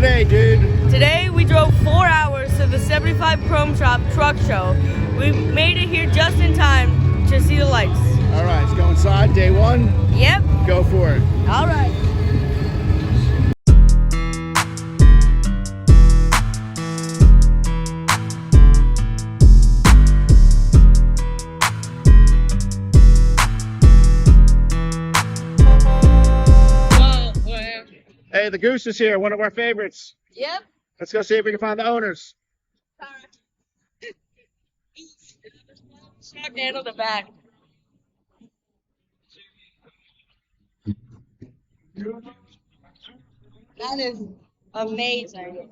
today, dude? Today we drove 4 hours to the 75 Chrome Shop truck show. We made it here just in time to see the lights. All right, let's go inside. Day one. Yep. Go for it. All right. Hey, the goose is here, one of our favorites. Yep. Let's go see if we can find the owners. Shark handle the back. That is amazing.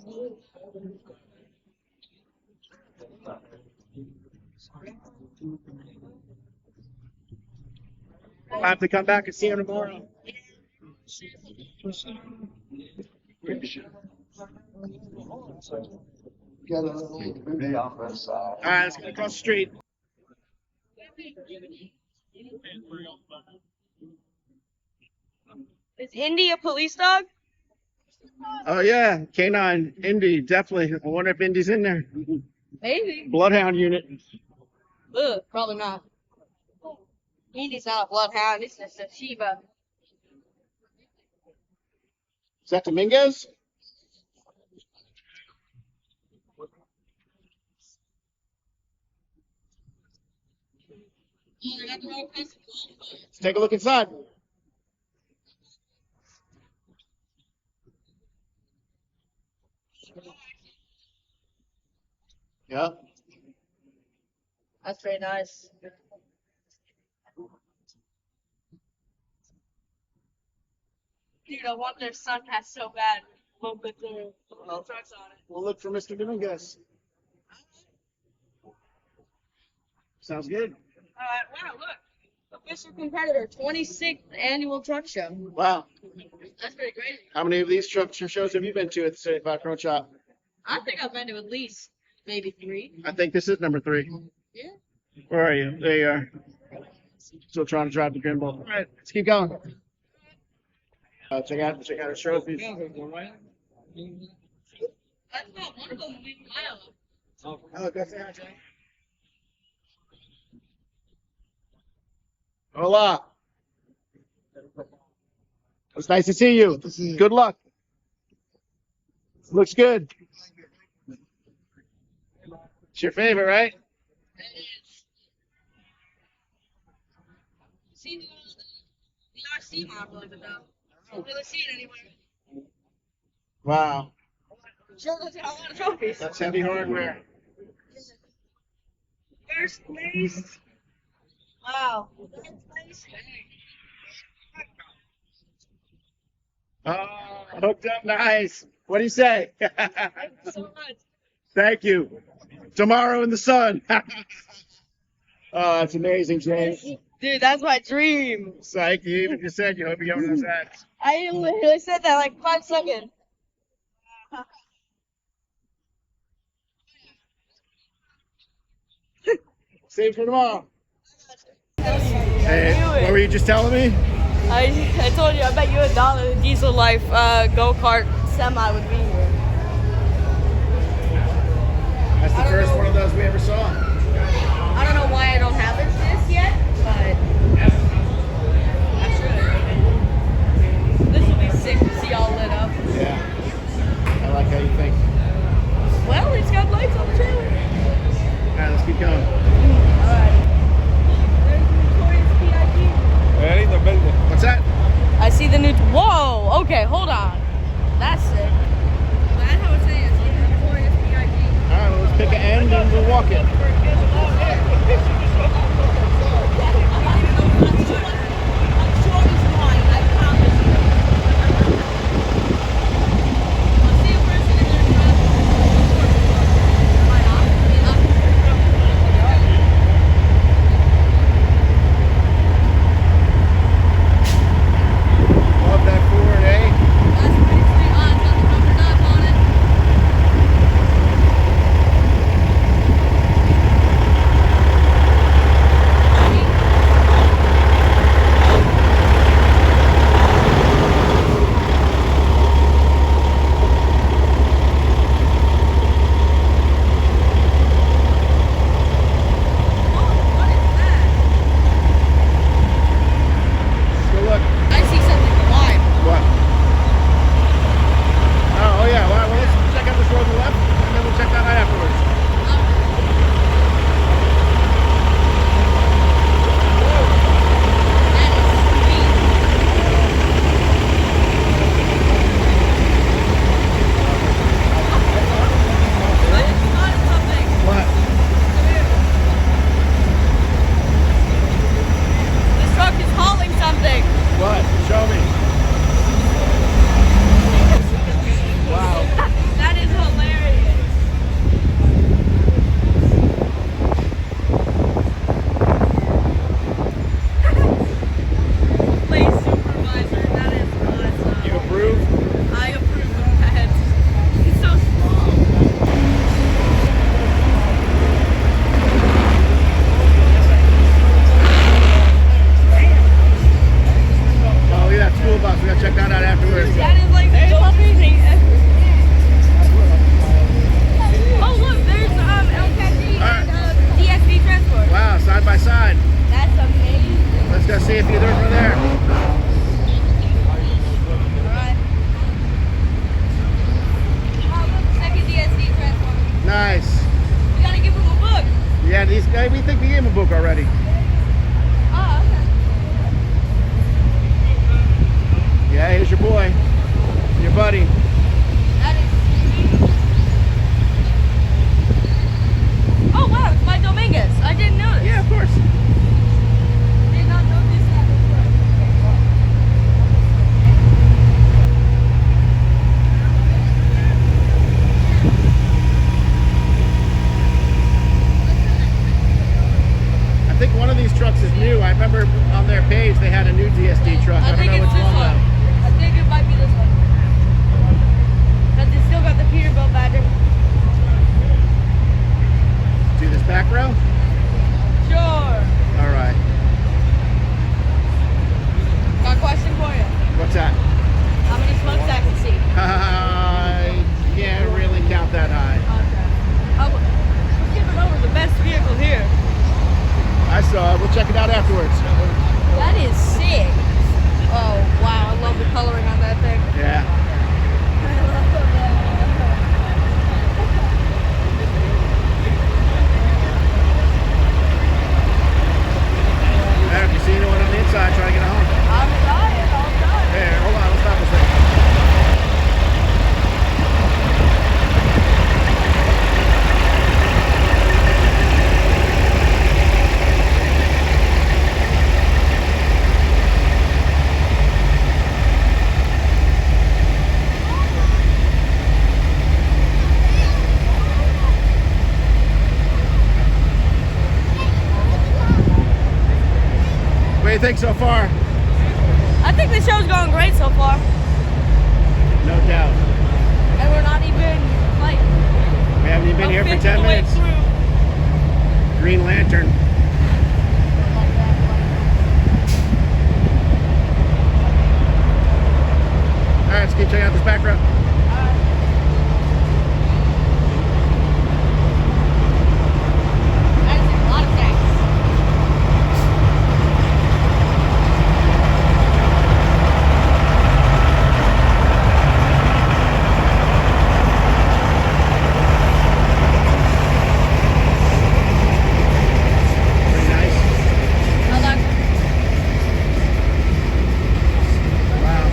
I'll have to come back and see him tomorrow. All right, let's get across the street. Is Indy a police dog? Oh yeah, Canine, Indy, definitely. I wonder if Indy's in there. Maybe. Bloodhound unit. Ugh, probably not. Indy's not a bloodhound. It's just a Shiba. Is that Dominguez? Let's take a look inside. Yeah. That's very nice. Dude, I want their sunhat so bad. We'll put their trucks on it. We'll look for Mr. Dominguez. Sounds good. Wow, look. Official competitor, 26th annual truck show. Wow. That's pretty crazy. How many of these truck shows have you been to at the 75 Chrome Shop? I think I've been to at least maybe 3. I think this is number 3. Yeah. Where are you? There you are. Still trying to drive the Grimble. All right, let's keep going. Check out the trophies. That's not one of them. Oh, go say hi, Jay. Hola. It's nice to see you. Good luck. Looks good. It's your favorite, right? It is. See the RC model of it though. I don't really see it anywhere. Wow. Sure does have a lot of trophies. That's heavy hardware. First place. Wow. Third place. Oh, hooked up nice. What do you say? Thank you so much. Thank you. Tomorrow in the sun. Oh, that's amazing, James. Dude, that's my dream. Psych, you even just said you hope you get one of those hats. I literally said that like 5 seconds. Save for tomorrow. Hey, what were you just telling me? I told you, I bet you $1 the Diesel Life go-kart semi would be here. That's the first one of those we ever saw. I don't know why I don't have this yet, but I should. This will be sick to see all lit up. Yeah. I like how you think. Well, it's got lights on the trailer. All right, let's keep going. Alright. There's the Notorious P.I.G. What's that? I see the new. Whoa! Okay, hold on. That's sick. That's how it's saying. It's the Notorious P.I.G. All right, well, let's pick an end and we'll walk it. Love that Ford, eh? That's pretty sweet. Oh, it's got the rubber nut on it. over there. Alright. Oh, look, second DSD transformer. Nice. We gotta give him a book. Yeah, these guys, we think we gave him a book already. Oh, okay. Yeah, here's your boy. Your buddy. That is sweet. Oh, wow, it's my Dominguez. I didn't know this. Yeah, of course. Did not know this happened. I think one of these trucks is new. I remember on their page they had a new DSD truck. I don't think know it's which this one one. though. I think it might be this one. Because it's still got the Peterbilt badge. Do this back row? Sure. All right. Got a question for you. What's that? How many smokestacks you see? Can't really count that high. Okay. We're giving over the best vehicle here. I saw it. We'll check it out afterwards. That is sick. Oh, wow. I love the coloring on that thing. Yeah. I love that. If you see anyone on the inside, try to get a home. I'm dying. Here, hold on. Let's stop a second. What do you think so far? I think the show's going great so far. No doubt. And we're not even, like, We haven't even been a here for fifth 10 of the way minutes. through. Green Lantern. All right, let's keep checking out this back row. That is a lot of stacks. Pretty nice. Hold on. Wow.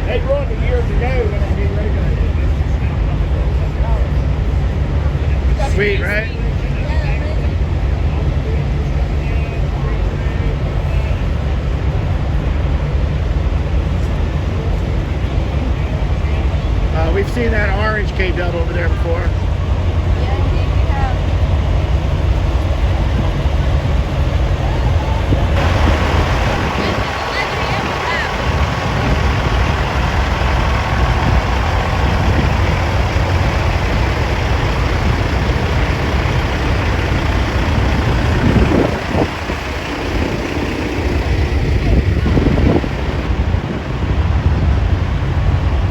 They run it years ago when they did regular. Sweet, right? We've seen that orange K-Dub over there before. Yeah, indeed we have.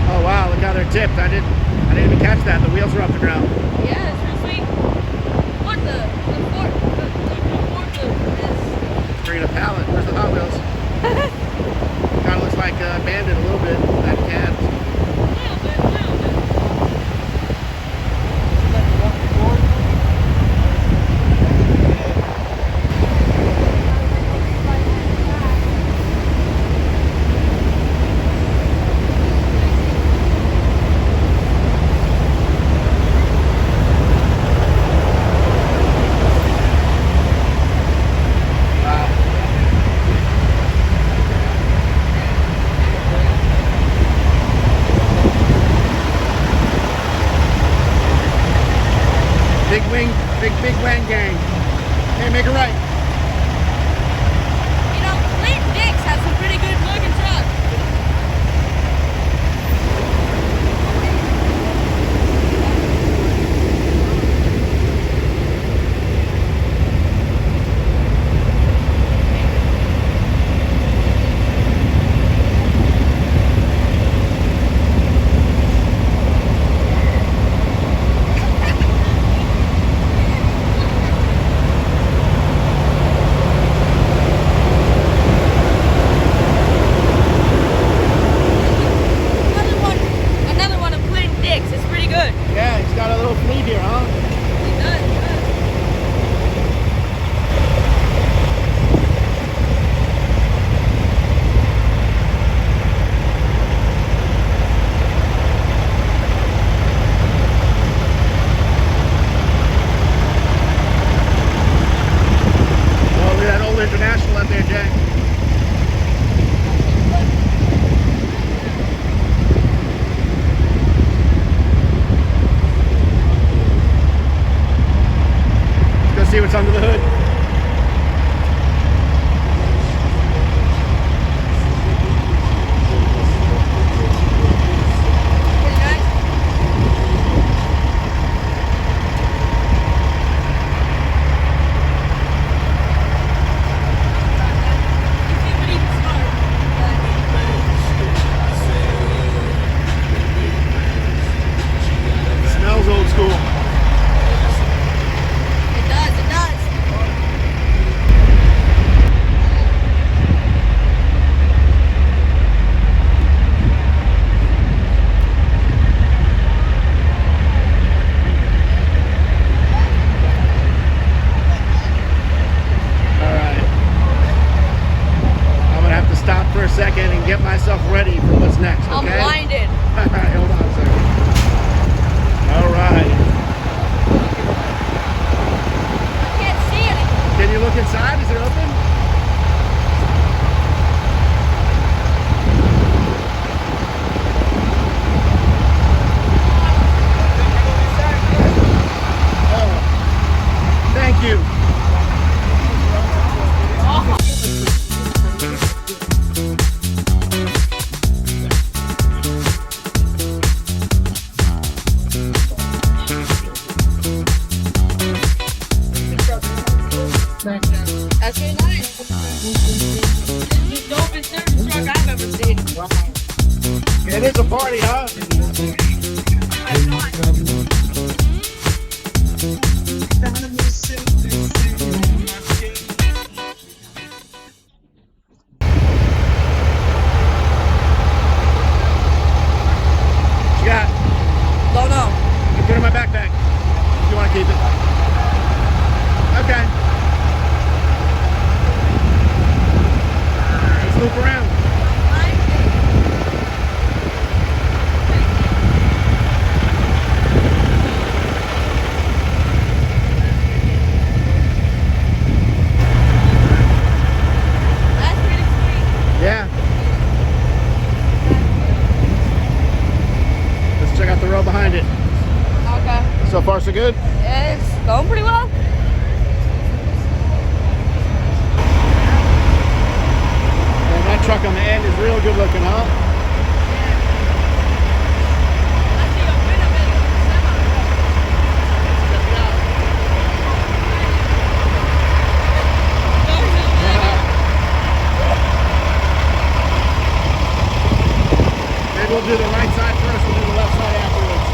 Oh wow, look how they're tipped. I didn't even catch that. The wheels are off the ground. Yeah, it's pretty sweet. What the fourth of this? Bringing a pallet. Where's the Hot Wheels? Kind of looks like Bandit a little bit. That cab. Little bit. Big Wang gang. Hey, make it right. You know, Clean Dicks has some pretty good looking trucks. see what's under the hood? Pretty nice. Smells old school. It does, it does. Alright. I'm gonna have to stop for a second and get myself ready for what's next, I'm okay? blinded. Alright, hold on a second. Alright. I can't see anything. Can you look inside? Is it open? Oh. Thank you. That's really nice. This is the dopest service truck I've ever seen. It is a party, huh? What you got? Don't know. You put it in my backpack. If you want to keep it. Okay. Let's loop around. That's pretty sweet. Yeah. Let's check out the row behind it. Okay. So far, so good? It's going pretty well. And that truck on the end is real good looking, huh? Maybe we'll do the right side first and do the left side afterwards.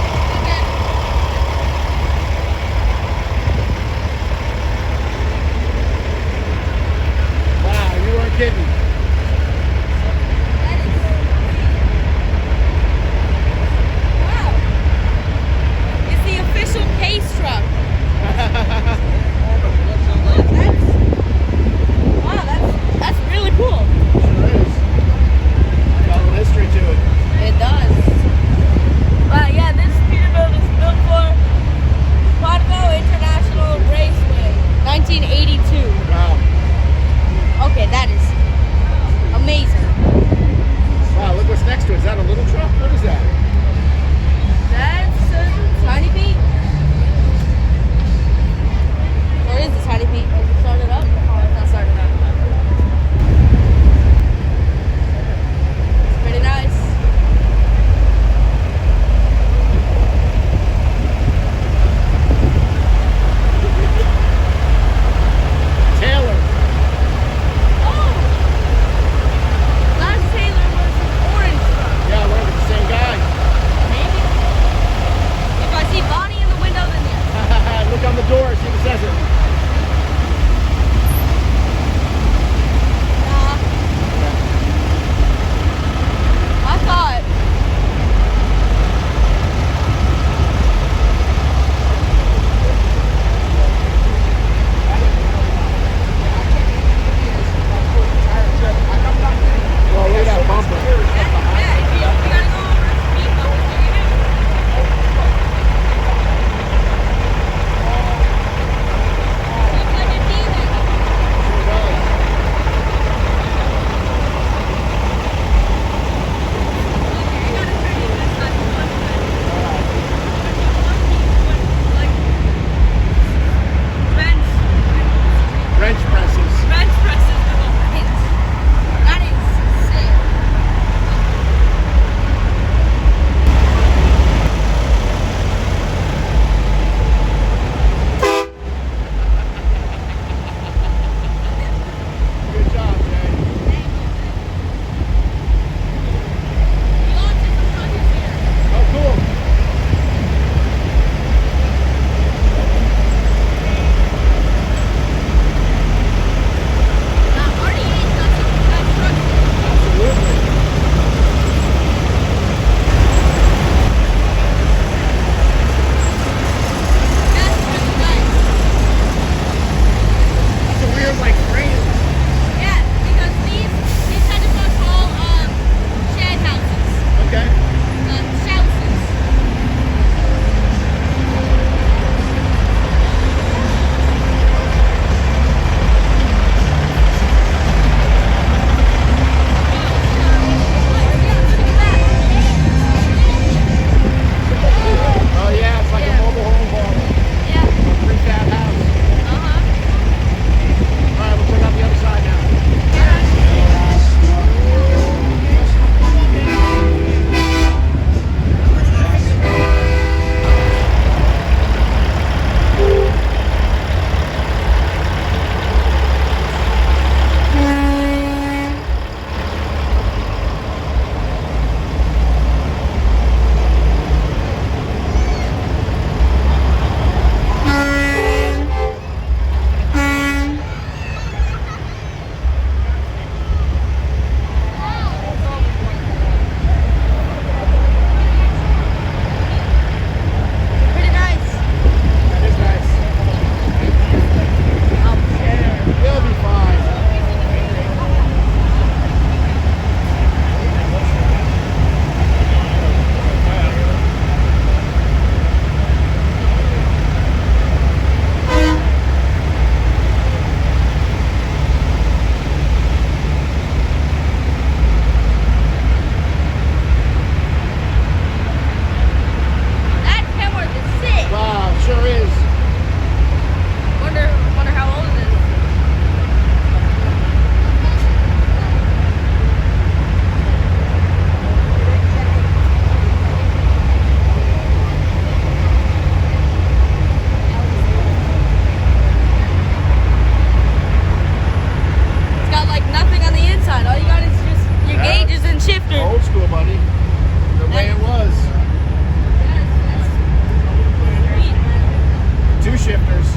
shifters.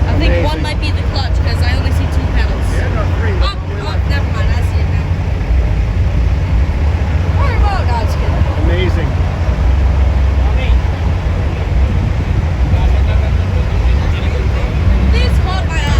I think Amazing. one might be the clutch because I only see 2 pedals. Yeah, no, 3. Oh, never mind. I see it now. What about? No, just kidding. Amazing. This caught my eye.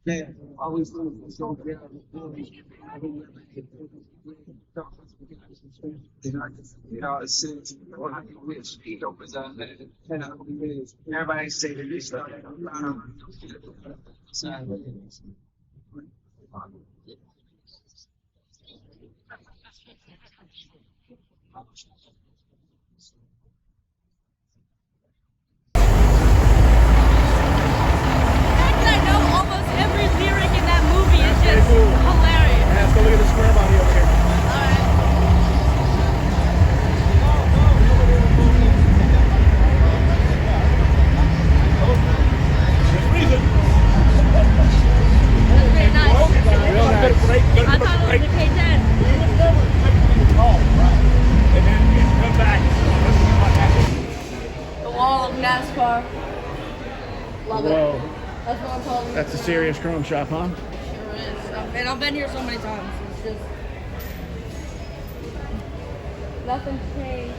Man, always so it's wish he opens up and everybody say that this stuff. I know almost every lyric in that movie is That's just pretty cool. hilarious. Let's go look at the square body over here. That's pretty nice. Real nice. I thought it was a K10. The wall of NASCAR. Love it. Whoa, That's what I'm calling it. that's a serious chrome shop, huh? Sure is. And I've been here so many times. It's just nothing's changed.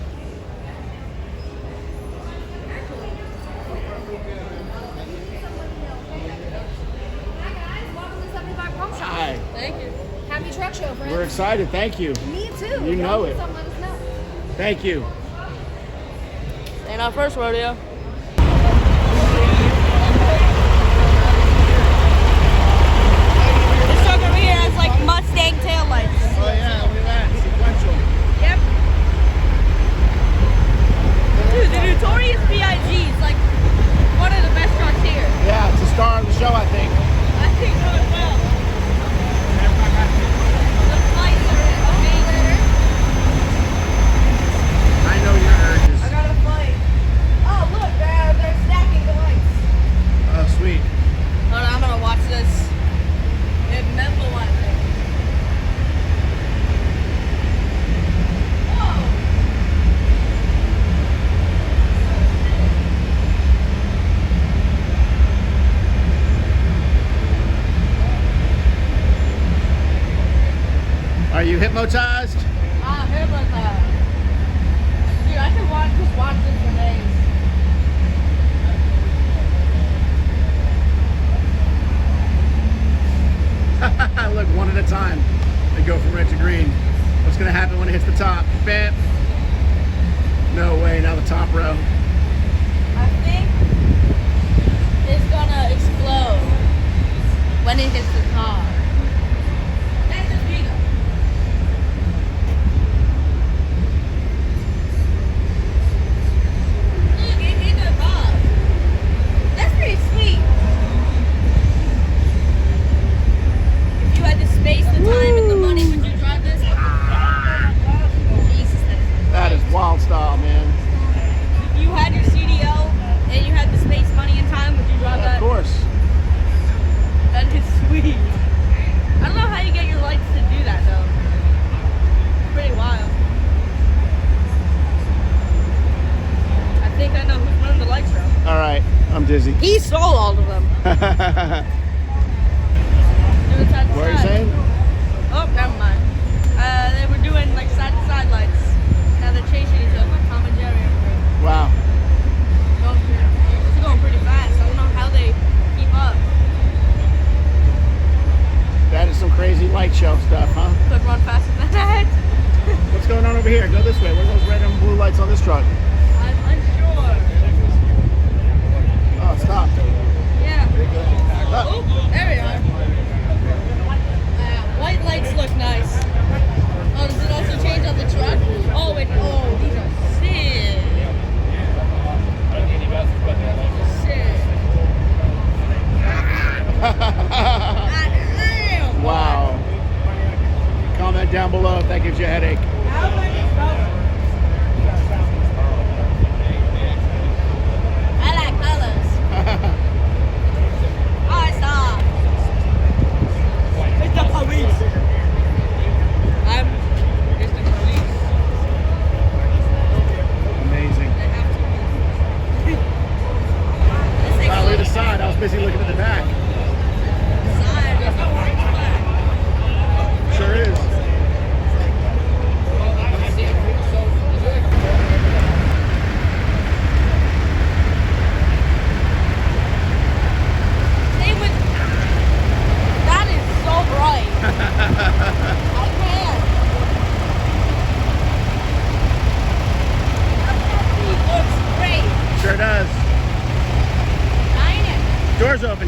Hi guys, welcome to 75 Chrome Shop. Hi. Thank you. Happy truck show, friends. We're excited. Thank you. Me too. You know Y'all it. need something, let us know. Thank you. Ain't our first rodeo. This truck over here has like Mustang taillights. Oh yeah, look at that. Sequential. Yep. Dude, the Notorious B.I.G. is like one of the best trucks here. Yeah, it's the star of the show, I think. I think so as well. The flights are amazing. I know your urges. I got a flight. Oh, look, they're stacking the lights. Oh, sweet. Hold on, I'm gonna watch this. Remember one thing. Whoa! Are you hypnotized? Ah, here was dude, I could just watch this for days. Look, one at a time. They go from red to green. What's gonna happen when it hits the top? Bam! No way, now the top row. I think it's gonna explode when it hits the top. That's just me though. Look, it hit the top. That's pretty sweet. If you had the space, the time, and the money, would you drive this? Jesus, That is wild style, man. if you had your CDL and you had the space, money, and time, would you drive that? Of course. That is sweet. I don't know how you get your lights to do that though. Pretty wild. I think I know who's running the lights show. All right, I'm dizzy. He stole all of them. What Doing side to are you side. saying? Oh, never mind. They were doing like side to side lights. Now they're chasing each other, Tom and Jerry. Wow. It's going pretty fast. I don't know how they keep up. That is some crazy light show stuff, huh? Could run faster than that. What's going on over here? Go this way. What are those red and blue lights on this truck? I'm unsure. Oh, it stopped. Yeah. Oh, Oh, there we are. White lights look nice. Oh, does it also change on the truck? Oh, these are sick. Sick. Damn. wow. Comment down below if that gives you a headache. I like colors. Oh, stop. It's the police. It's the police. Amazing. They have to be. This thing's Wow, look at the like side. I was busy looking at the back. side. There's no orange flag. Sure is.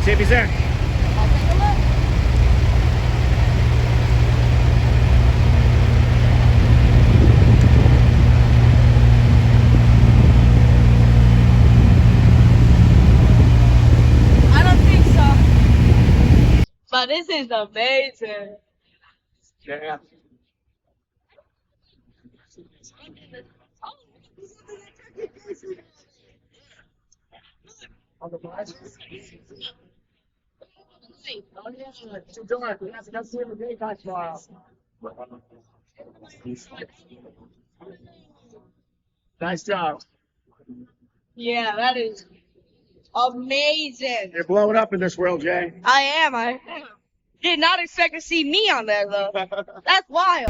See if he's there. I'll take a look. I don't think so. But this is amazing. Yeah. On the bus? Oh yeah, too dark. We have to go see him in the daytime tomorrow. Nice job. Yeah, that is amazing. You're blowing up in this world, Jay. I am. I did not expect to see me on there though. That's wild.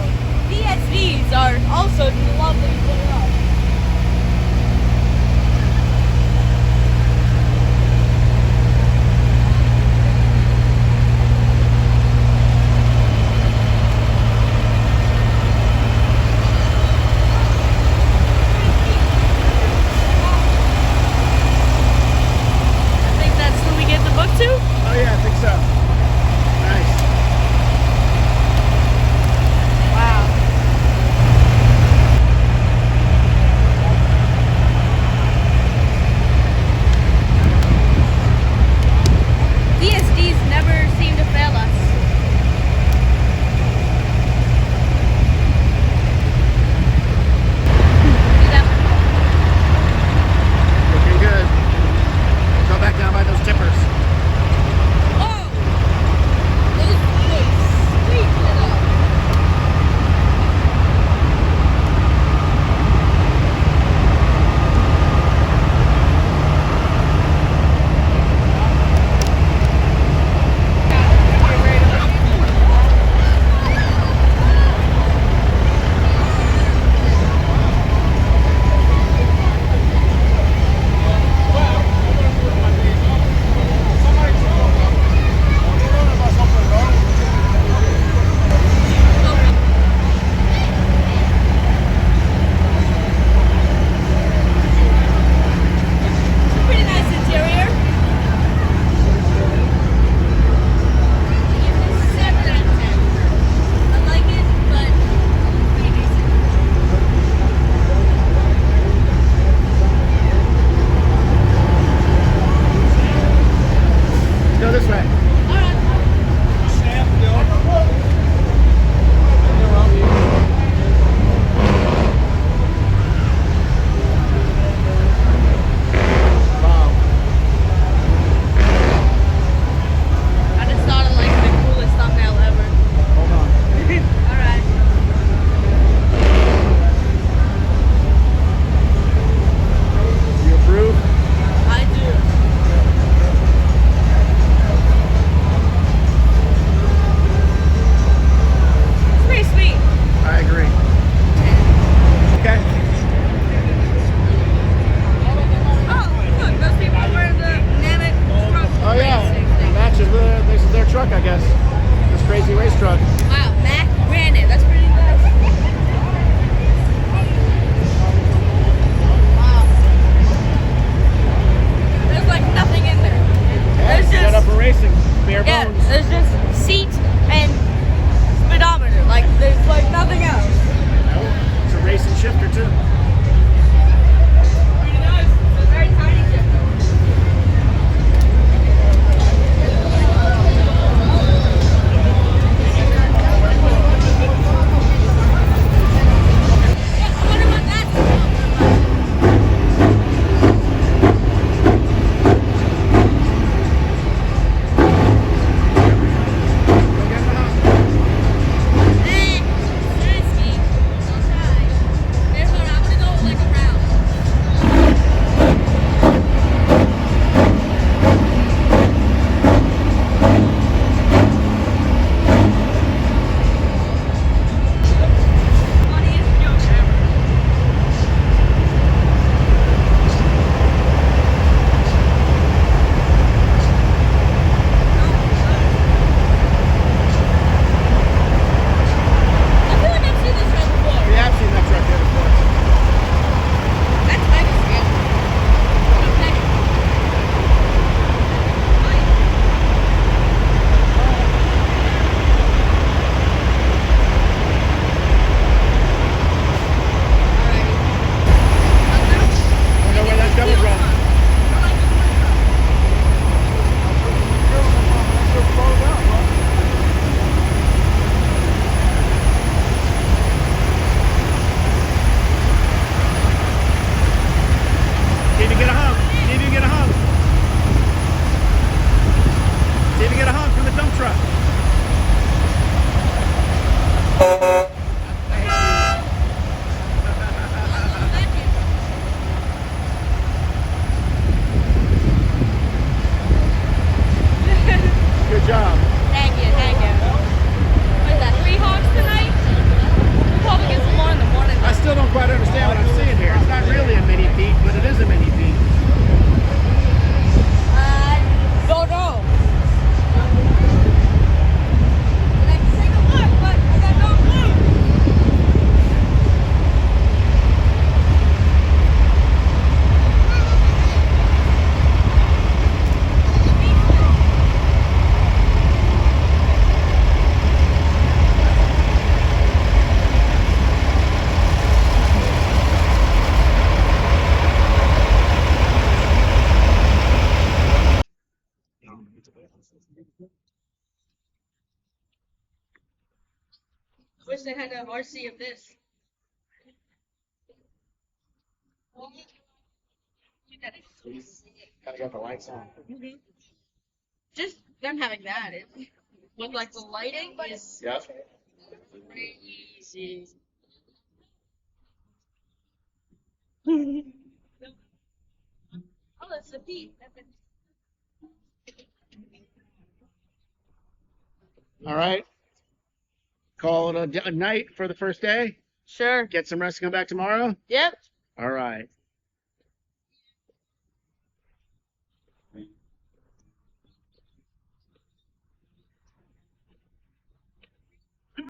DSVs are also lovely to put up. I think that's who we get the book to. Oh yeah, I think so. Nice. Wow. DSDs never seem to fail us. Do that Looking good. Go back down by those tippers. Oh! Those boys sweep it up. Pretty nice interior. Give this 7 out of 10. I like it, but pretty decent. Go this way. Alright. Wow. I just thought of like the coolest thumbnail ever. Hold on. Alright. You approve? I do. It's pretty sweet. I agree. Okay. Oh, look, those people are wearing the Namek truck Oh yeah. racing thing. Matches this is their truck, I guess. This crazy race truck. Wow, Mac Granite. That's pretty nice. Wow. There's like nothing in there. Yeah, There's set up just for racing. Bare yeah, bones. there's just seat and speedometer. Like there's like nothing else. It's a racing shifter too. Pretty nice. It's a very tiny shifter. Yeah, I wonder what that's about. truck. Good job. Thank you, thank you. What is that, 3 Honks tonight? We'll probably get some more in the morning. I still don't quite understand what I'm seeing here. It's not really a mini peak, but it is a mini peak. Don't know. I'd like to take a look, but I got no clue. Wish they had an RC of this. Gotta get the lights on. Just them having that, with like the lighting is Yep. crazy. Oh, that's the peak. All right. Call it a night for the first day. Sure. Get some rest and come back tomorrow. Yep. All right.